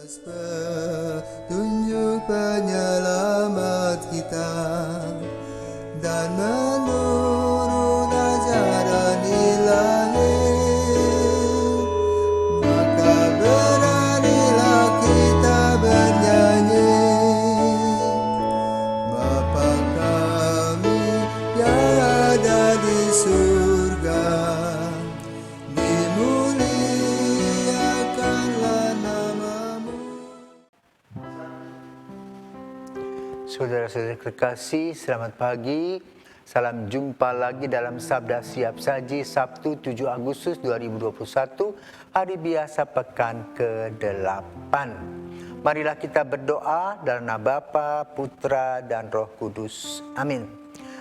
Petunjuk penyelamat kita dan menurut ajaran ilahi, maka beranilah kita bernyanyi. Bapa kami yang ada di surga, dimuliakanlah namamu. Saudara-saudara terkasih, selamat pagi. Salam jumpa lagi dalam Sabda Siap Saji Sabtu 7 Agustus 2021, hari biasa pekan ke-8. Marilah kita berdoa dalam nama Bapa, Putra, dan Roh Kudus. Amin.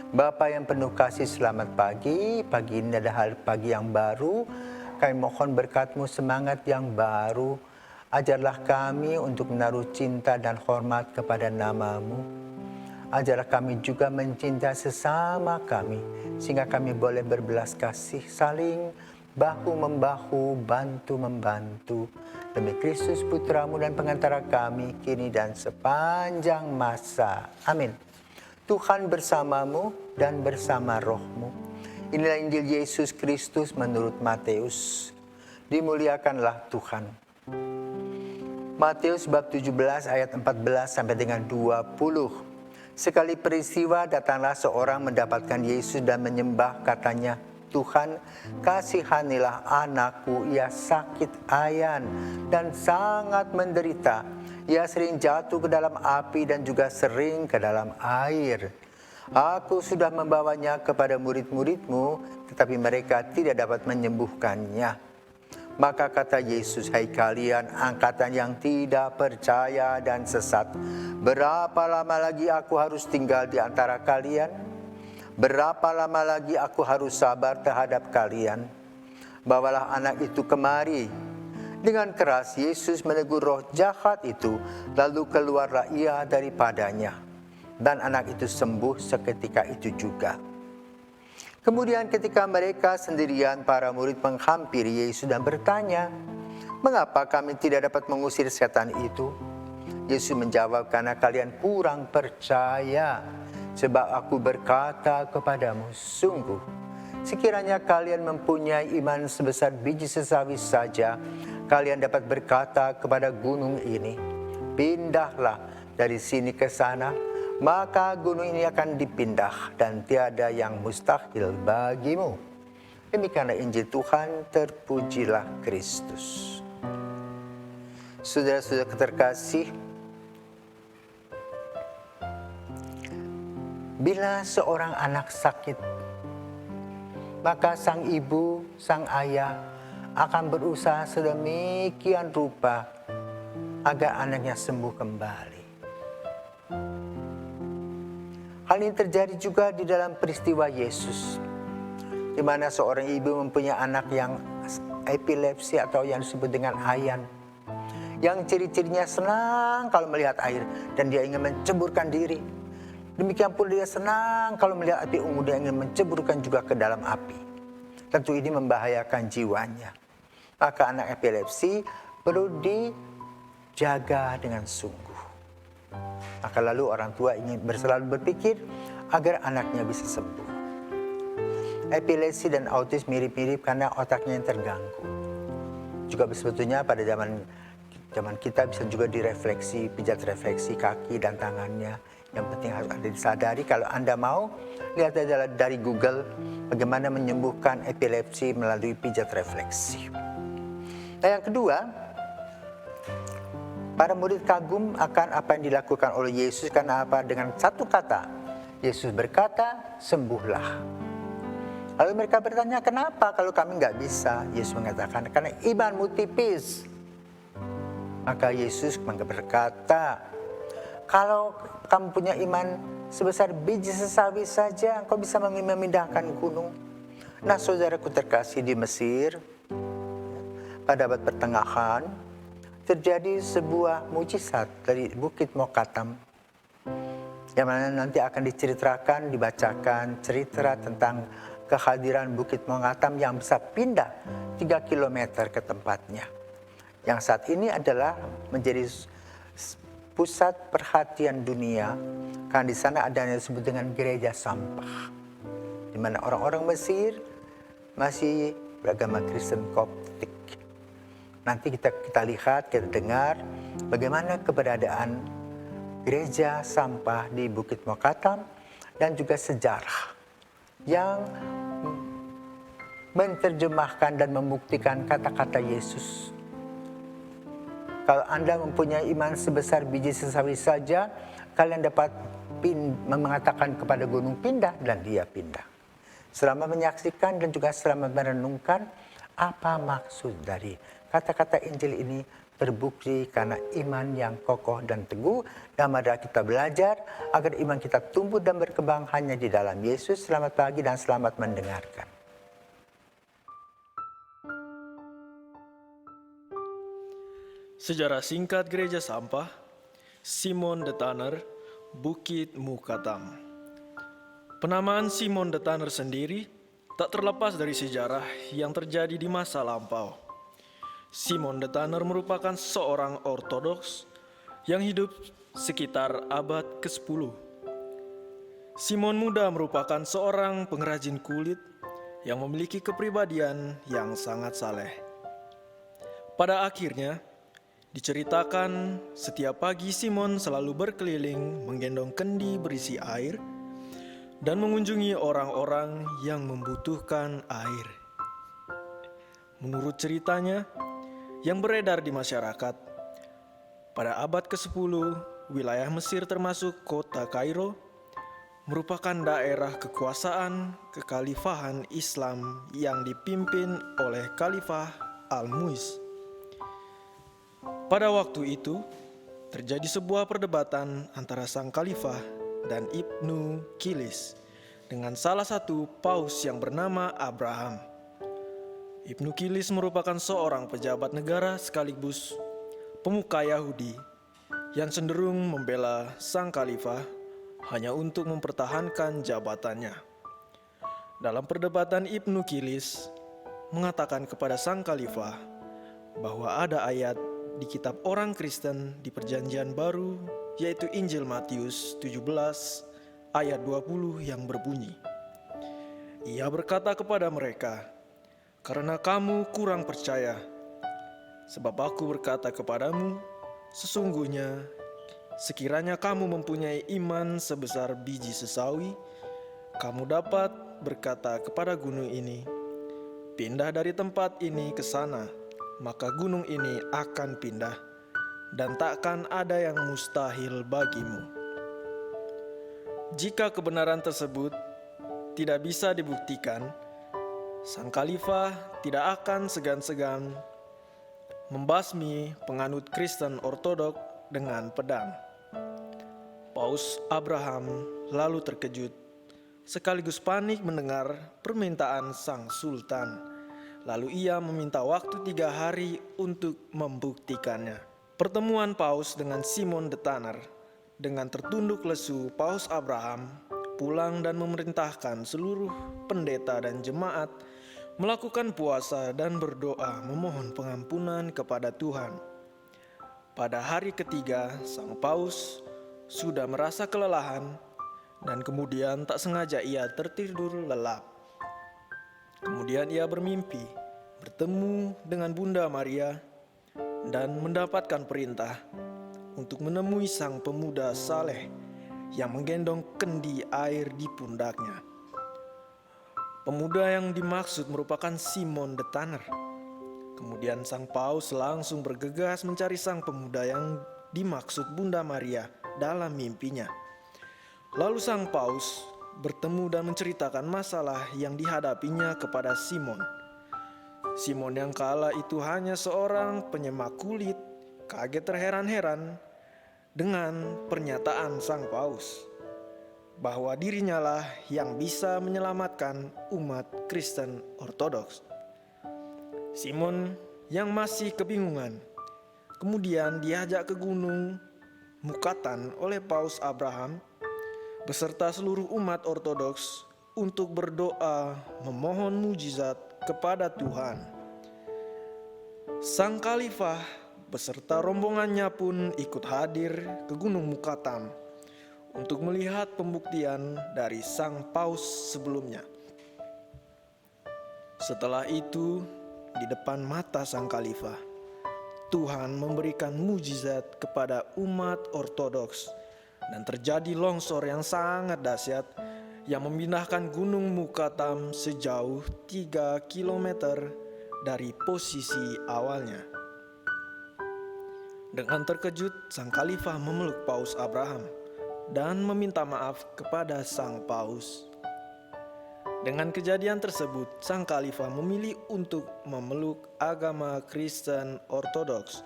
Bapa yang penuh kasih, selamat pagi. Pagi ini adalah pagi yang baru. Kami mohon berkat-Mu, semangat yang baru. Ajarlah kami untuk menaruh cinta dan hormat kepada nama-Mu. Ajarlah kami juga mencintai sesama kami, sehingga kami boleh berbelas kasih, saling bahu-membahu, bantu-membantu. Demi Kristus Putra-Mu dan pengantara kami, kini dan sepanjang masa. Amin. Tuhan bersamamu dan bersama roh-Mu. Inilah Injil Yesus Kristus menurut Matius. Dimuliakanlah Tuhan. Matius bab 17 ayat 14 sampai dengan 20. Sekali peristiwa datanglah seorang mendapatkan Yesus dan menyembah, katanya, "Tuhan, kasihanilah anakku, ia sakit ayan dan sangat menderita. Ia sering jatuh ke dalam api dan juga sering ke dalam air. Aku sudah membawanya kepada murid-murid-Mu, tetapi mereka tidak dapat menyembuhkannya." Maka kata Yesus, "Hai kalian angkatan yang tidak percaya dan sesat, berapa lama lagi aku harus tinggal di antara kalian? Berapa lama lagi aku harus sabar terhadap kalian? Bawalah anak itu kemari." Dengan keras Yesus menegur roh jahat itu, lalu keluarlah ia daripadanya. Dan anak itu sembuh seketika itu juga. Kemudian ketika mereka sendirian, para murid menghampiri Yesus dan bertanya, "Mengapa kami tidak dapat mengusir setan itu?" Yesus menjawab, "Karena kalian kurang percaya. Sebab aku berkata kepadamu, sungguh, sekiranya kalian mempunyai iman sebesar biji sesawi saja, kalian dapat berkata kepada gunung ini, 'Pindahlah dari sini ke sana,' maka gunung ini akan dipindah dan tiada yang mustahil bagimu." Demikianlah Injil Tuhan, terpujilah Kristus. Saudara-saudara terkasih, bila seorang anak sakit, maka sang ibu, sang ayah akan berusaha sedemikian rupa agar anaknya sembuh kembali. Hal ini terjadi juga di dalam peristiwa Yesus, di mana seorang ibu mempunyai anak yang epilepsi atau yang disebut dengan ayan, yang ciri-cirinya senang kalau melihat air dan dia ingin menceburkan diri. Demikian pula dia senang kalau melihat api ungu, dia ingin menceburkan juga ke dalam api. Tentu ini membahayakan jiwanya. Maka anak epilepsi perlu dijaga dengan sungguh. Maka lalu orang tua ingin selalu berpikir agar anaknya bisa sembuh. Epilepsi dan autis mirip-mirip karena otaknya yang terganggu. Juga sebetulnya pada zaman kita bisa juga direfleksi, pijat refleksi kaki dan tangannya. Yang penting harus ada disadari. Kalau Anda mau, lihat aja dari Google bagaimana menyembuhkan epilepsi melalui pijat refleksi. Nah, yang kedua, para murid kagum akan apa yang dilakukan oleh Yesus. Karena apa? Dengan satu kata, Yesus berkata, "Sembuhlah." Lalu mereka bertanya, "Kenapa kalau kami nggak bisa?" Yesus mengatakan, "Karena imanmu tipis." Maka Yesus berkata, "Kalau kamu punya iman sebesar biji sesawi saja, engkau bisa memindahkan gunung." Nah, saudaraku terkasih, di Mesir pada abad pertengahan terjadi sebuah mujizat dari Bukit Mokatam, yang mana nanti akan diceritakan, dibacakan cerita tentang kehadiran Bukit Mokatam yang bisa pindah 3 km ke tempatnya. yang saat ini adalah menjadi pusat perhatian dunia, karena di sana ada yang disebut dengan gereja sampah, di mana orang-orang Mesir masih beragama Kristen Koptik. Nanti kita lihat, kita dengar bagaimana keberadaan gereja sampah di Bukit Mokatam dan juga sejarah yang menerjemahkan dan membuktikan kata-kata Yesus. Kalau Anda mempunyai iman sebesar biji sesawi saja, kalian dapat mengatakan kepada gunung pindah dan dia pindah. Selama menyaksikan dan juga selama merenungkan apa maksud dari kata-kata Injil ini, terbukti karena iman yang kokoh dan teguh. Dan mari kita belajar agar iman kita tumbuh dan berkembang hanya di dalam Yesus. Selamat pagi dan selamat mendengarkan. Sejarah singkat Gereja Sampah, Simon de Tanner, Bukit Mokatam. Penamaan Simon de Tanner sendiri tak terlepas dari sejarah yang terjadi di masa lampau. Simon de Tanner merupakan seorang Ortodoks yang hidup sekitar abad ke-10. Simon muda merupakan seorang pengrajin kulit yang memiliki kepribadian yang sangat saleh. Pada akhirnya, diceritakan setiap pagi Simon selalu berkeliling menggendong kendi berisi air dan mengunjungi orang-orang yang membutuhkan air. Menurut ceritanya yang beredar di masyarakat, pada abad ke-10 wilayah Mesir termasuk kota Kairo merupakan daerah kekuasaan kekhalifahan Islam yang dipimpin oleh Khalifah Al-Mu'izz. Pada waktu itu, terjadi sebuah perdebatan antara sang khalifah dan Ibnu Kilis dengan salah satu paus yang bernama Abraham. Ibnu Kilis merupakan seorang pejabat negara sekaligus pemuka Yahudi yang cenderung membela sang khalifah hanya untuk mempertahankan jabatannya. Dalam perdebatan, Ibnu Kilis mengatakan kepada sang khalifah bahwa ada ayat di kitab orang Kristen di Perjanjian Baru, yaitu Injil Matius 17 ayat 20 yang berbunyi, ia berkata kepada mereka, "Karena kamu kurang percaya, sebab aku berkata kepadamu, sesungguhnya sekiranya kamu mempunyai iman sebesar biji sesawi, kamu dapat berkata kepada gunung ini, pindah dari tempat ini ke sana, maka gunung ini akan pindah, dan takkan ada yang mustahil bagimu." Jika kebenaran tersebut tidak bisa dibuktikan, sang khalifah tidak akan segan-segan membasmi penganut Kristen Ortodok dengan pedang. Paus Abraham lalu terkejut sekaligus panik mendengar permintaan sang sultan. Lalu ia meminta waktu 3 hari untuk membuktikannya. Pertemuan Paus dengan Simon de Tanner, dengan tertunduk lesu Paus Abraham pulang dan memerintahkan seluruh pendeta dan jemaat melakukan puasa dan berdoa memohon pengampunan kepada Tuhan. Pada hari ketiga, sang Paus sudah merasa kelelahan dan kemudian tak sengaja ia tertidur lelap. Kemudian ia bermimpi bertemu dengan Bunda Maria dan mendapatkan perintah untuk menemui sang pemuda saleh yang menggendong kendi air di pundaknya. Pemuda yang dimaksud merupakan Simon de Tanner. Kemudian sang Paus langsung bergegas mencari sang pemuda yang dimaksud Bunda Maria dalam mimpinya. Lalu sang Paus bertemu dan menceritakan masalah yang dihadapinya kepada Simon. Simon yang kala itu hanya seorang penyemak kulit, kaget terheran-heran dengan pernyataan sang Paus bahwa dirinya lah yang bisa menyelamatkan umat Kristen Ortodoks. Simon yang masih kebingungan kemudian diajak ke gunung Mukatan oleh Paus Abraham beserta seluruh umat Ortodoks untuk berdoa memohon mujizat kepada Tuhan. Sang Khalifah beserta rombongannya pun ikut hadir ke Gunung Mukatam untuk melihat pembuktian dari Sang Paus sebelumnya. Setelah itu, di depan mata Sang Khalifah, Tuhan memberikan mujizat kepada umat Ortodoks dan terjadi longsor yang sangat dahsyat yang memindahkan Gunung Mukatam sejauh 3 km dari posisi awalnya. Dengan terkejut, Sang Khalifah memeluk Paus Abraham dan meminta maaf kepada Sang Paus. Dengan kejadian tersebut, Sang Khalifah memilih untuk memeluk agama Kristen Ortodoks.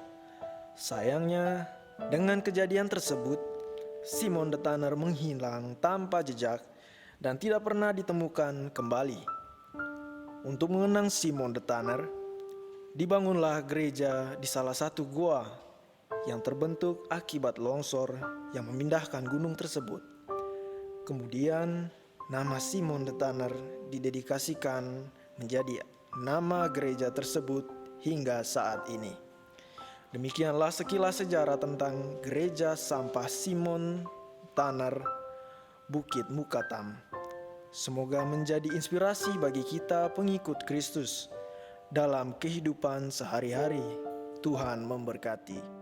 Sayangnya, dengan kejadian tersebut, Simon the Tanner menghilang tanpa jejak dan tidak pernah ditemukan kembali. Untuk mengenang Simon the Tanner, dibangunlah gereja di salah satu gua yang terbentuk akibat longsor yang memindahkan gunung tersebut. Kemudian, nama Simon the Tanner didedikasikan menjadi nama gereja tersebut hingga saat ini. Demikianlah sekilas sejarah tentang gereja sampah Simon Tanner Bukit Mukatam. Semoga menjadi inspirasi bagi kita pengikut Kristus dalam kehidupan sehari-hari. Tuhan memberkati.